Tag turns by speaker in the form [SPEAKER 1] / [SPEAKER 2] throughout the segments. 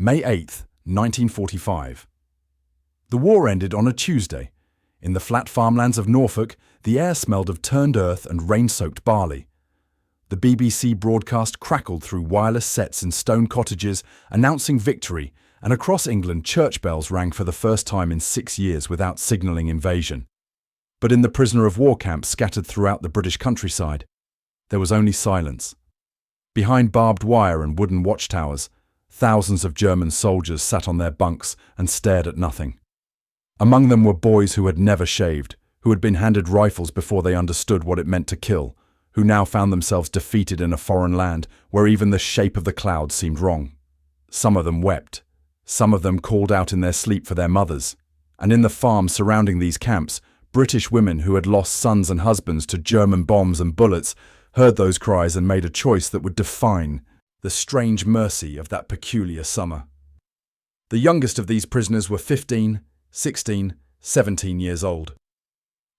[SPEAKER 1] May 8, 1945. The war ended on a Tuesday. In the flat farmlands of Norfolk, the air smelled of turned earth and rain-soaked barley. The BBC broadcast crackled through wireless sets in stone cottages, announcing victory, and across England church bells rang for the first time in 6 years without signalling invasion. But in the prisoner of war camps scattered throughout the British countryside, there was only silence. Behind barbed wire and wooden watchtowers, thousands of German soldiers sat on their bunks and stared at nothing. Among them were boys who had never shaved, who had been handed rifles before they understood what it meant to kill, who now found themselves defeated in a foreign land where even the shape of the clouds seemed wrong. Some of them wept. Some of them called out in their sleep for their mothers. And in the farms surrounding these camps, British women who had lost sons and husbands to German bombs and bullets heard those cries and made a choice that would define the strange mercy of that peculiar summer. The youngest of these prisoners were 15, 16, 17 years old.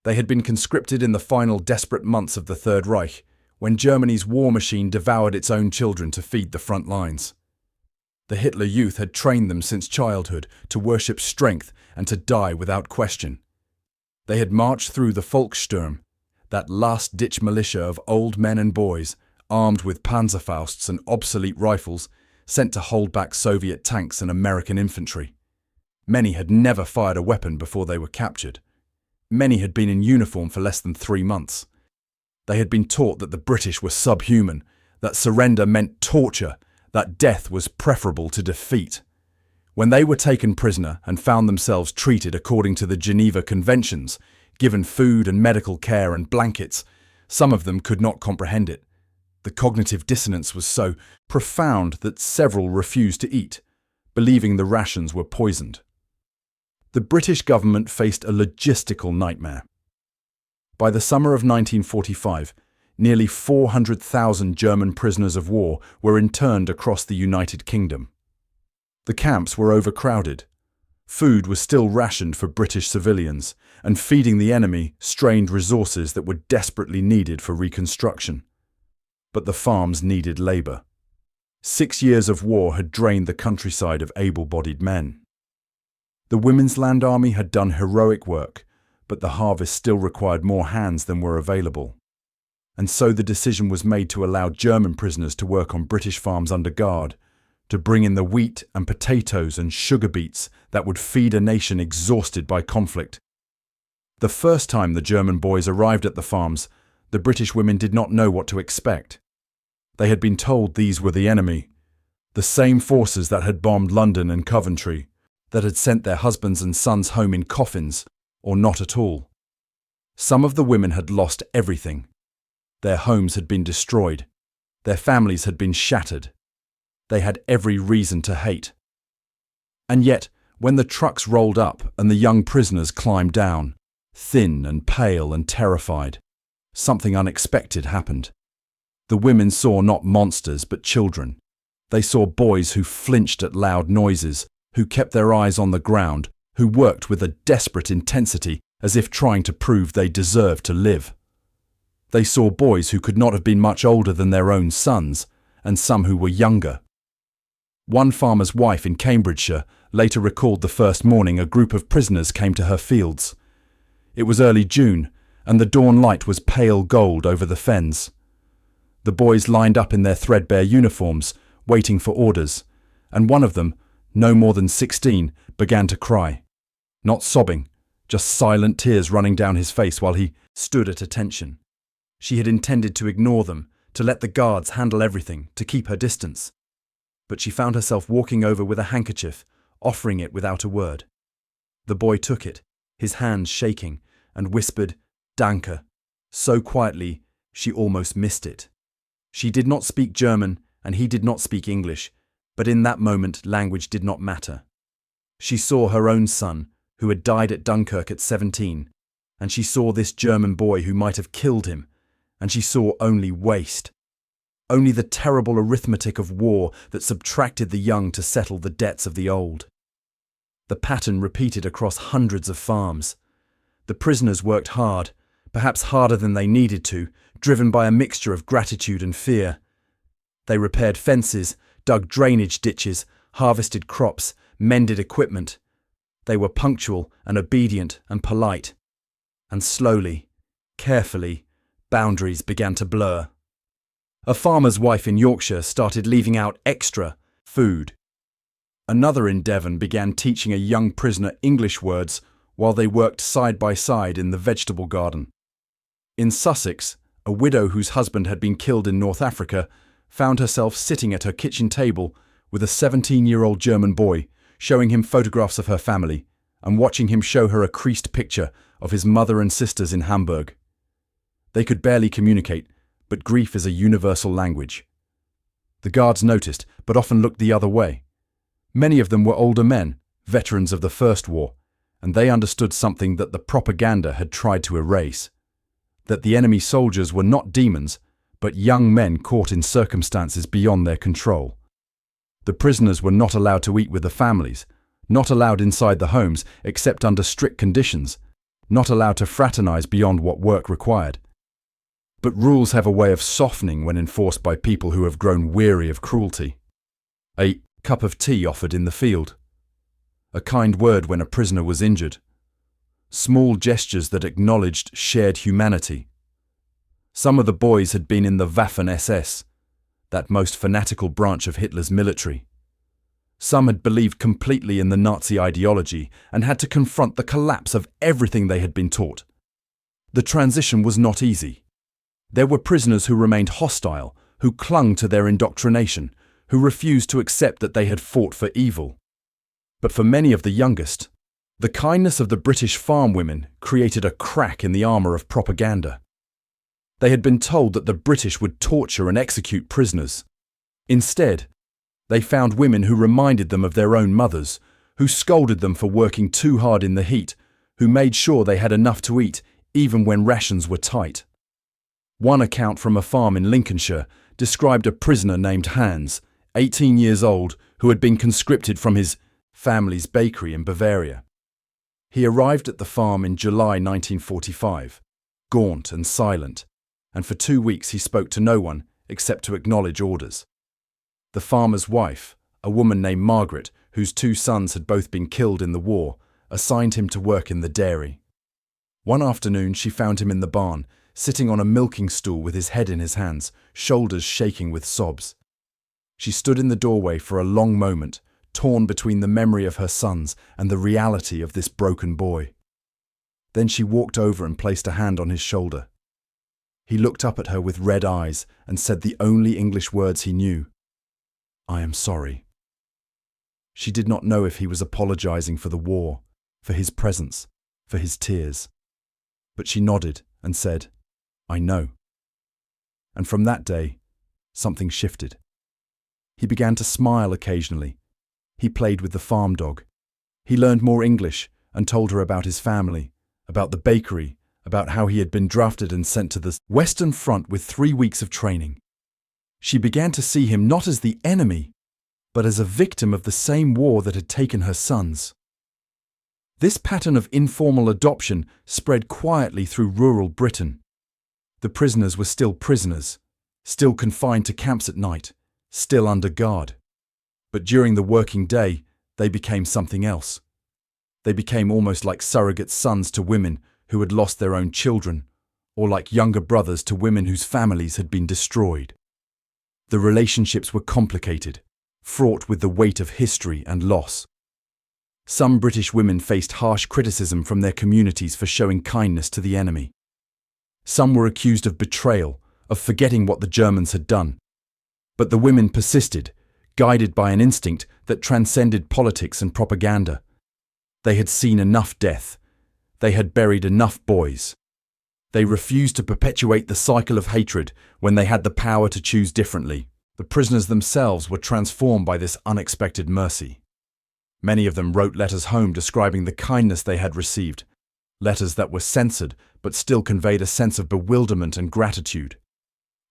[SPEAKER 1] They had been conscripted in the final desperate months of the Third Reich, when Germany's war machine devoured its own children to feed the front lines. The Hitler Youth had trained them since childhood to worship strength and to die without question. They had marched through the Volkssturm, that last-ditch militia of old men and boys, armed with Panzerfausts and obsolete rifles, sent to hold back Soviet tanks and American infantry. Many had never fired a weapon before they were captured. Many had been in uniform for less than 3 months. They had been taught that the British were subhuman, that surrender meant torture, that death was preferable to defeat. When they were taken prisoner and found themselves treated according to the Geneva Conventions, given food and medical care and blankets, some of them could not comprehend it. The cognitive dissonance was so profound that several refused to eat, believing the rations were poisoned. The British government faced a logistical nightmare. By the summer of 1945, nearly 400,000 German prisoners of war were interned across the United Kingdom. The camps were overcrowded. Food was still rationed for British civilians, and feeding the enemy strained resources that were desperately needed for reconstruction. But the farms needed labour. 6 years of war had drained the countryside of able-bodied men. The Women's Land Army had done heroic work, but the harvest still required more hands than were available. And so the decision was made to allow German prisoners to work on British farms under guard, to bring in the wheat and potatoes and sugar beets that would feed a nation exhausted by conflict. The first time the German boys arrived at the farms, the British women did not know what to expect. They had been told these were the enemy, the same forces that had bombed London and Coventry, that had sent their husbands and sons home in coffins, or not at all. Some of the women had lost everything. Their homes had been destroyed. Their families had been shattered. They had every reason to hate. And yet, when the trucks rolled up and the young prisoners climbed down, thin and pale and terrified, something unexpected happened. The women saw not monsters but children. They saw boys who flinched at loud noises, who kept their eyes on the ground, who worked with a desperate intensity as if trying to prove they deserved to live. They saw boys who could not have been much older than their own sons, and some who were younger. One farmer's wife in Cambridgeshire later recalled the first morning a group of prisoners came to her fields. It was early June, and the dawn light was pale gold over the fens. The boys lined up in their threadbare uniforms, waiting for orders, and one of them, no more than 16, began to cry. Not sobbing, just silent tears running down his face while he stood at attention. She had intended to ignore them, to let the guards handle everything, to keep her distance. But she found herself walking over with a handkerchief, offering it without a word. The boy took it, his hands shaking, and whispered, "Danke," so quietly she almost missed it. She did not speak German, and he did not speak English, but in that moment language did not matter. She saw her own son, who had died at Dunkirk at 17, and she saw this German boy who might have killed him, and she saw only waste. Only the terrible arithmetic of war that subtracted the young to settle the debts of the old. The pattern repeated across hundreds of farms. The prisoners worked hard, perhaps harder than they needed to, driven by a mixture of gratitude and fear. They repaired fences, dug drainage ditches, harvested crops, mended equipment. They were punctual and obedient and polite. And slowly, carefully, boundaries began to blur. A farmer's wife in Yorkshire started leaving out extra food. Another in Devon began teaching a young prisoner English words while they worked side by side in the vegetable garden. In Sussex, a widow whose husband had been killed in North Africa found herself sitting at her kitchen table with a 17-year-old German boy, showing him photographs of her family and watching him show her a creased picture of his mother and sisters in Hamburg. They could barely communicate, but grief is a universal language. The guards noticed, but often looked the other way. Many of them were older men, veterans of the First War, and they understood something that the propaganda had tried to erase: that the enemy soldiers were not demons, but young men caught in circumstances beyond their control. The prisoners were not allowed to eat with the families, not allowed inside the homes except under strict conditions, not allowed to fraternize beyond what work required. But rules have a way of softening when enforced by people who have grown weary of cruelty. A cup of tea offered in the field. A kind word when a prisoner was injured. Small gestures that acknowledged shared humanity. Some of the boys had been in the Waffen-SS, that most fanatical branch of Hitler's military. Some had believed completely in the Nazi ideology and had to confront the collapse of everything they had been taught. The transition was not easy. There were prisoners who remained hostile, who clung to their indoctrination, who refused to accept that they had fought for evil. But for many of the youngest, the kindness of the British farm women created a crack in the armour of propaganda. They had been told that the British would torture and execute prisoners. Instead, they found women who reminded them of their own mothers, who scolded them for working too hard in the heat, who made sure they had enough to eat even when rations were tight. One account from a farm in Lincolnshire described a prisoner named Hans, 18 years old, who had been conscripted from his family's bakery in Bavaria. He arrived at the farm in July 1945, gaunt and silent, and for 2 weeks he spoke to no one except to acknowledge orders. The farmer's wife, a woman named Margaret, whose 2 sons had both been killed in the war, assigned him to work in the dairy. One afternoon she found him in the barn, sitting on a milking stool with his head in his hands, shoulders shaking with sobs. She stood in the doorway for a long moment, torn between the memory of her sons and the reality of this broken boy. Then she walked over and placed a hand on his shoulder. He looked up at her with red eyes and said the only English words he knew: "I am sorry." She did not know if he was apologizing for the war, for his presence, for his tears. But she nodded and said, "I know." And from that day, something shifted. He began to smile occasionally. He played with the farm dog. He learned more English and told her about his family, about the bakery, about how he had been drafted and sent to the Western Front with 3 weeks of training. She began to see him not as the enemy, but as a victim of the same war that had taken her sons. This pattern of informal adoption spread quietly through rural Britain. The prisoners were still prisoners, still confined to camps at night, still under guard. But during the working day, they became something else. They became almost like surrogate sons to women who had lost their own children, or like younger brothers to women whose families had been destroyed. The relationships were complicated, fraught with the weight of history and loss. Some British women faced harsh criticism from their communities for showing kindness to the enemy. Some were accused of betrayal, of forgetting what the Germans had done. But the women persisted, guided by an instinct that transcended politics and propaganda. They had seen enough death. They had buried enough boys. They refused to perpetuate the cycle of hatred when they had the power to choose differently. The prisoners themselves were transformed by this unexpected mercy. Many of them wrote letters home describing the kindness they had received, letters that were censored but still conveyed a sense of bewilderment and gratitude.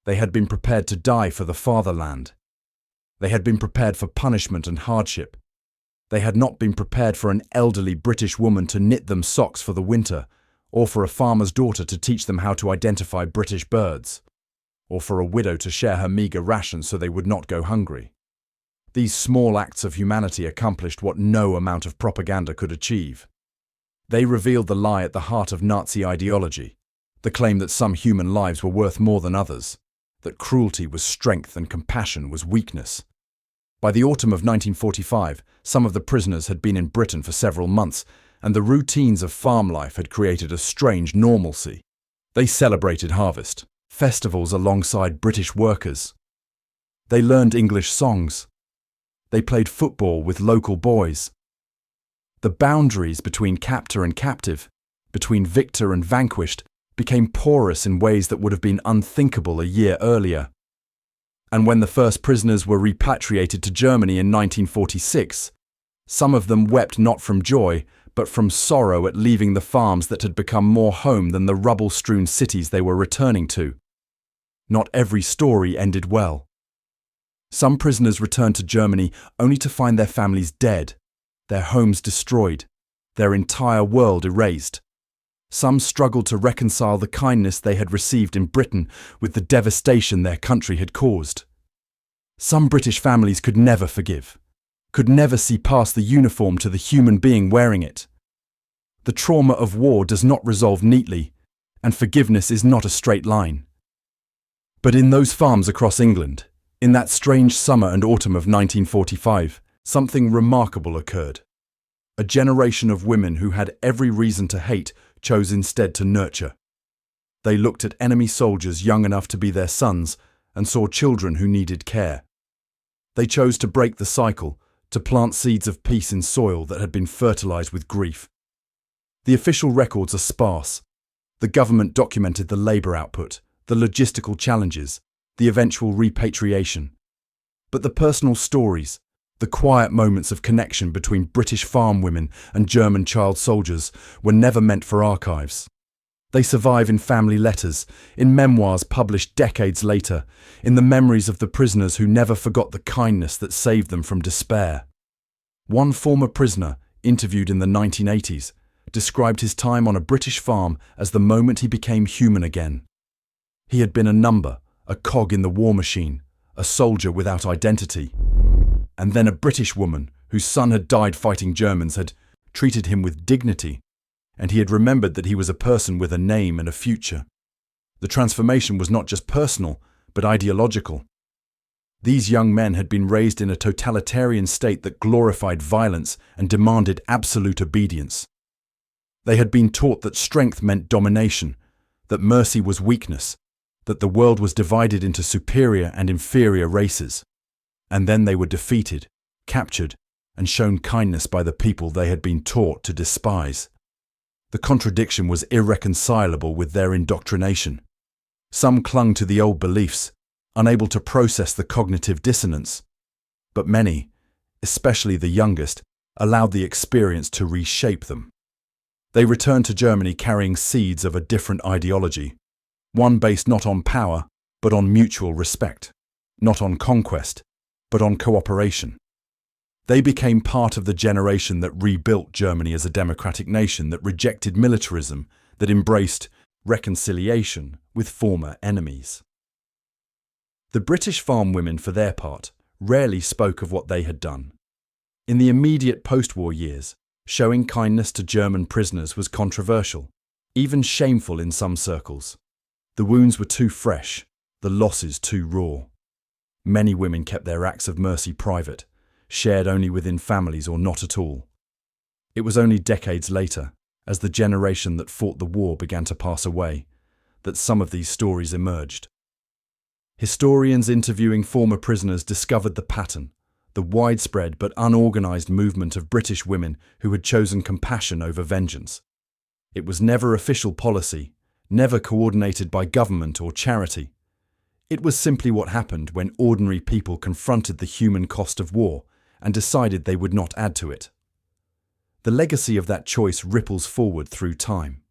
[SPEAKER 1] They had been prepared to die for the fatherland. They had been prepared for punishment and hardship. They had not been prepared for an elderly British woman to knit them socks for the winter, or for a farmer's daughter to teach them how to identify British birds, or for a widow to share her meagre rations so they would not go hungry. These small acts of humanity accomplished what no amount of propaganda could achieve. They revealed the lie at the heart of Nazi ideology, the claim that some human lives were worth more than others, that cruelty was strength and compassion was weakness. By the autumn of 1945, some of the prisoners had been in Britain for several months, and the routines of farm life had created a strange normalcy. They celebrated harvest, festivals alongside British workers. They learned English songs. They played football with local boys. The boundaries between captor and captive, between victor and vanquished, became porous in ways that would have been unthinkable a year earlier. And when the first prisoners were repatriated to Germany in 1946, some of them wept not from joy, but from sorrow at leaving the farms that had become more home than the rubble-strewn cities they were returning to. Not every story ended well. Some prisoners returned to Germany only to find their families dead, their homes destroyed, their entire world erased. Some struggled to reconcile the kindness they had received in Britain with the devastation their country had caused. Some British families could never forgive, could never see past the uniform to the human being wearing it. The trauma of war does not resolve neatly, and forgiveness is not a straight line. But in those farms across England, in that strange summer and autumn of 1945, something remarkable occurred. A generation of women who had every reason to hate chose instead to nurture. They looked at enemy soldiers young enough to be their sons and saw children who needed care. They chose to break the cycle, to plant seeds of peace in soil that had been fertilized with grief. The official records are sparse. The government documented the labor output, the logistical challenges, the eventual repatriation. But the personal stories, the quiet moments of connection between British farm women and German child soldiers were never meant for archives. They survive in family letters, in memoirs published decades later, in the memories of the prisoners who never forgot the kindness that saved them from despair. One former prisoner, interviewed in the 1980s, described his time on a British farm as the moment he became human again. He had been a number, a cog in the war machine, a soldier without identity. And then a British woman, whose son had died fighting Germans, had treated him with dignity, and he had remembered that he was a person with a name and a future. The transformation was not just personal, but ideological. These young men had been raised in a totalitarian state that glorified violence and demanded absolute obedience. They had been taught that strength meant domination, that mercy was weakness, that the world was divided into superior and inferior races. And then they were defeated, captured, and shown kindness by the people they had been taught to despise. The contradiction was irreconcilable with their indoctrination. Some clung to the old beliefs, unable to process the cognitive dissonance. But many, especially the youngest, allowed the experience to reshape them. They returned to Germany carrying seeds of a different ideology, one based not on power, but on mutual respect, not on conquest, but on cooperation. They became part of the generation that rebuilt Germany as a democratic nation that rejected militarism, that embraced reconciliation with former enemies. The British farm women, for their part, rarely spoke of what they had done. In the immediate post-war years, showing kindness to German prisoners was controversial, even shameful in some circles. The wounds were too fresh, the losses too raw. Many women kept their acts of mercy private, shared only within families or not at all. It was only decades later, as the generation that fought the war began to pass away, that some of these stories emerged. Historians interviewing former prisoners discovered the pattern, the widespread but unorganized movement of British women who had chosen compassion over vengeance. It was never official policy, never coordinated by government or charity. It was simply what happened when ordinary people confronted the human cost of war and decided they would not add to it. The legacy of that choice ripples forward through time.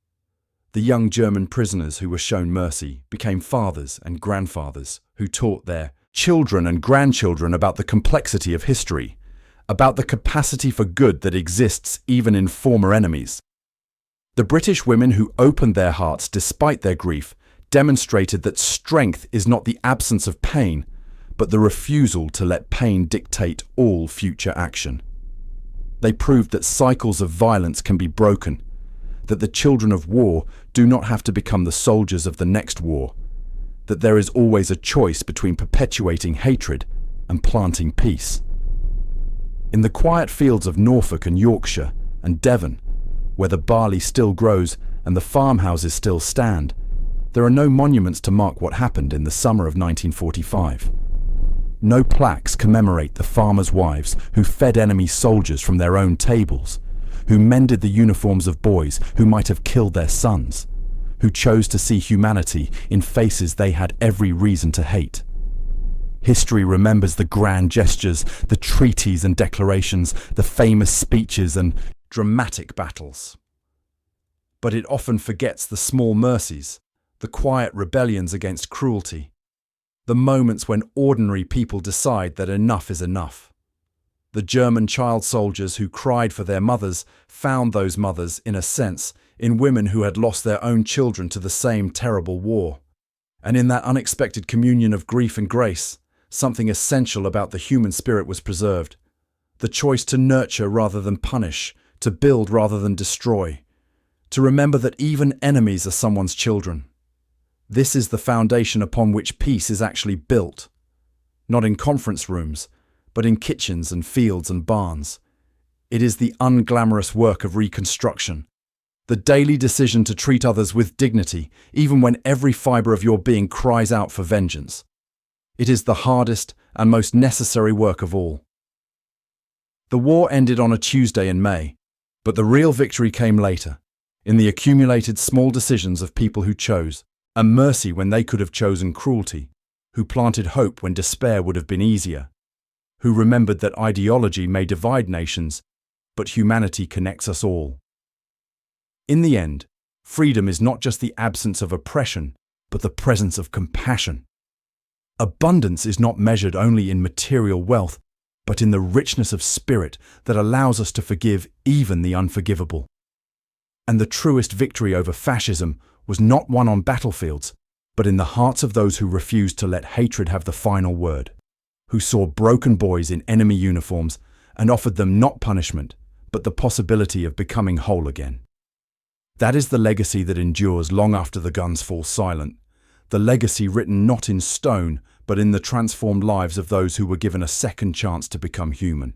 [SPEAKER 1] The young German prisoners who were shown mercy became fathers and grandfathers who taught their children and grandchildren about the complexity of history, about the capacity for good that exists even in former enemies. The British women who opened their hearts despite their grief demonstrated that strength is not the absence of pain, but the refusal to let pain dictate all future action. They proved that cycles of violence can be broken, that the children of war do not have to become the soldiers of the next war, that there is always a choice between perpetuating hatred and planting peace. In the quiet fields of Norfolk and Yorkshire and Devon, where the barley still grows and the farmhouses still stand, there are no monuments to mark what happened in the summer of 1945. No plaques commemorate the farmers' wives who fed enemy soldiers from their own tables, who mended the uniforms of boys who might have killed their sons, who chose to see humanity in faces they had every reason to hate. History remembers the grand gestures, the treaties and declarations, the famous speeches and dramatic battles. But it often forgets the small mercies, the quiet rebellions against cruelty, the moments when ordinary people decide that enough is enough. The German child soldiers who cried for their mothers found those mothers, in a sense, in women who had lost their own children to the same terrible war. And in that unexpected communion of grief and grace, something essential about the human spirit was preserved. The choice to nurture rather than punish, to build rather than destroy, to remember that even enemies are someone's children. This is the foundation upon which peace is actually built, not in conference rooms, but in kitchens and fields and barns. It is the unglamorous work of reconstruction, the daily decision to treat others with dignity, even when every fibre of your being cries out for vengeance. It is the hardest and most necessary work of all. The war ended on a Tuesday in May, but the real victory came later, in the accumulated small decisions of people who chose, and mercy when they could have chosen cruelty, who planted hope when despair would have been easier, who remembered that ideology may divide nations, but humanity connects us all. In the end, freedom is not just the absence of oppression, but the presence of compassion. Abundance is not measured only in material wealth, but in the richness of spirit that allows us to forgive even the unforgivable. And the truest victory over fascism was not won on battlefields, but in the hearts of those who refused to let hatred have the final word, who saw broken boys in enemy uniforms and offered them not punishment, but the possibility of becoming whole again. That is the legacy that endures long after the guns fall silent, the legacy written not in stone, but in the transformed lives of those who were given a second chance to become human.